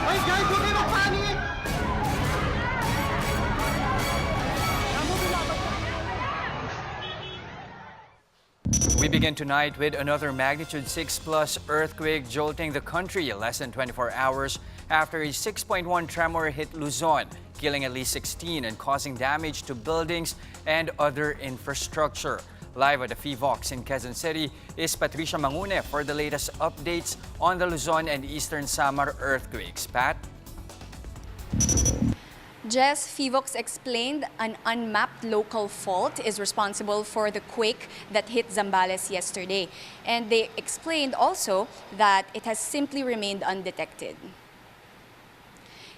Ay, guys, huwag kayo magpanik! We begin tonight with another magnitude 6 plus earthquake jolting the country less than 24 hours after a 6.1 tremor hit Luzon, killing at least 16 and causing damage to buildings and other infrastructure. Live at the FIVOX in Quezon City is Patricia Mangune for the latest updates on the Luzon and Eastern Samar earthquakes. Pat? Jess, FIVOX explained an unmapped local fault is responsible for the quake that hit Zambales yesterday. And they explained also that it has simply remained undetected.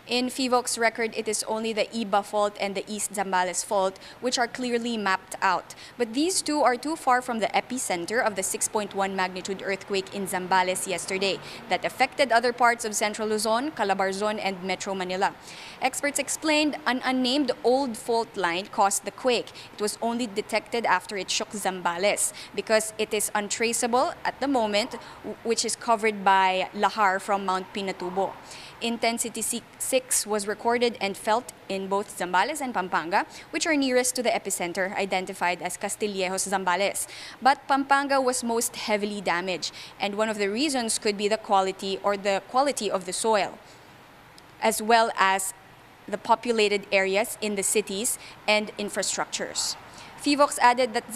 In FIVOX record, it is only the Iba fault and the East Zambales fault which are clearly mapped out. But these two are too far from the epicenter of the 6.1 magnitude earthquake in Zambales yesterday that affected other parts of Central Luzon, Calabarzon, and Metro Manila. Experts explained an unnamed old fault line caused the quake. It was only detected after it shook Zambales because it is untraceable at the moment, which is covered by lahar from Mount Pinatubo. Intensity 6 was recorded and felt in both Zambales and Pampanga, which are nearest to the epicenter, identified as Castillejos Zambales. But Pampanga was most heavily damaged, and one of the reasons could be the quality of the soil, as well as the populated areas in the cities and infrastructures. FIVOX added that the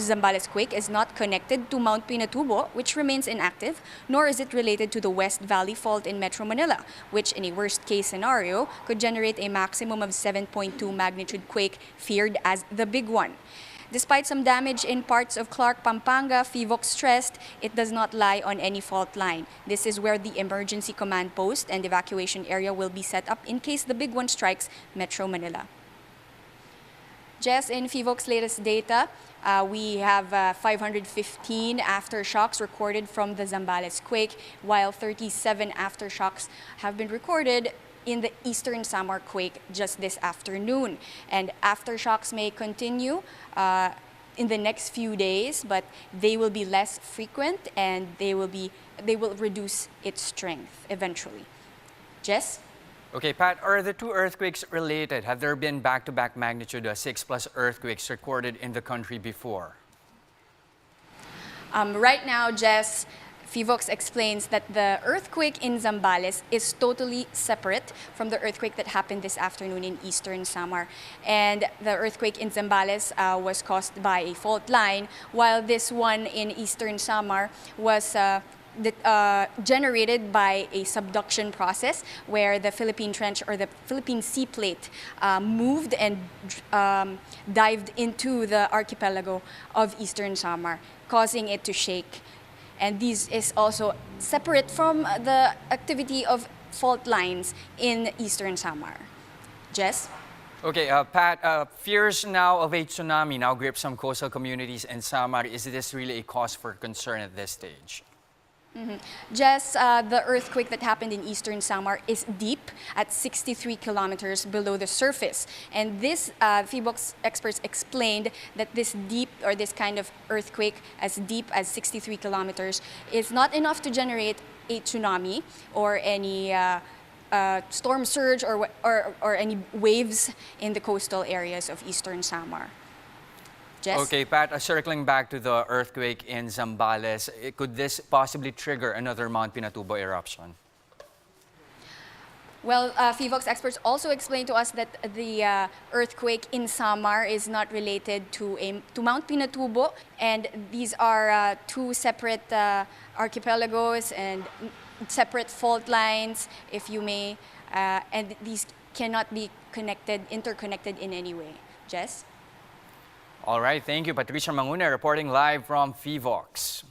Zambales quake is not connected to Mount Pinatubo, which remains inactive, nor is it related to the West Valley Fault in Metro Manila, which in a worst-case scenario could generate a maximum of 7.2 magnitude quake feared as the big one. Despite some damage in parts of Clark, Pampanga, FIVOX stressed it does not lie on any fault line. This is where the emergency command post and evacuation area will be set up in case the big one strikes Metro Manila. Jess, in FIVOX latest data, we have 515 aftershocks recorded from the Zambales quake, while 37 aftershocks have been recorded in the Eastern Samar quake just this afternoon. And aftershocks may continue in the next few days, but they will be less frequent and they will reduce its strength eventually. Jess? Okay, Pat, are the two earthquakes related? Have there been back-to-back magnitude 6 plus earthquakes recorded in the country before? Right now, Jess, FIVOX explains that the earthquake in Zambales is totally separate from the earthquake that happened this afternoon in Eastern Samar. And the earthquake in Zambales was caused by a fault line, while this one in Eastern Samar was generated by a subduction process where the Philippine Trench or the Philippine Sea Plate moved and dived into the archipelago of Eastern Samar, causing it to shake. And this is also separate from the activity of fault lines in Eastern Samar. Jess? Okay, Pat, fears now of a tsunami now grip some coastal communities in Samar. Is this really a cause for concern at this stage? Jess, the earthquake that happened in Eastern Samar is deep at 63 kilometers below the surface. And this, FIVOX experts explained that this deep or this kind of earthquake as deep as 63 kilometers is not enough to generate a tsunami or any storm surge or any waves in the coastal areas of Eastern Samar. Jess? Okay, Pat, circling back to the earthquake in Zambales, could this possibly trigger another Mount Pinatubo eruption? Well, FIVOX experts also explained to us that the earthquake in Samar is not related to Mount Pinatubo, and these are two separate archipelagos and separate fault lines, if you may, and these cannot be interconnected in any way. Jess? All right, thank you, Patricia Mangune, reporting live from FIVOX.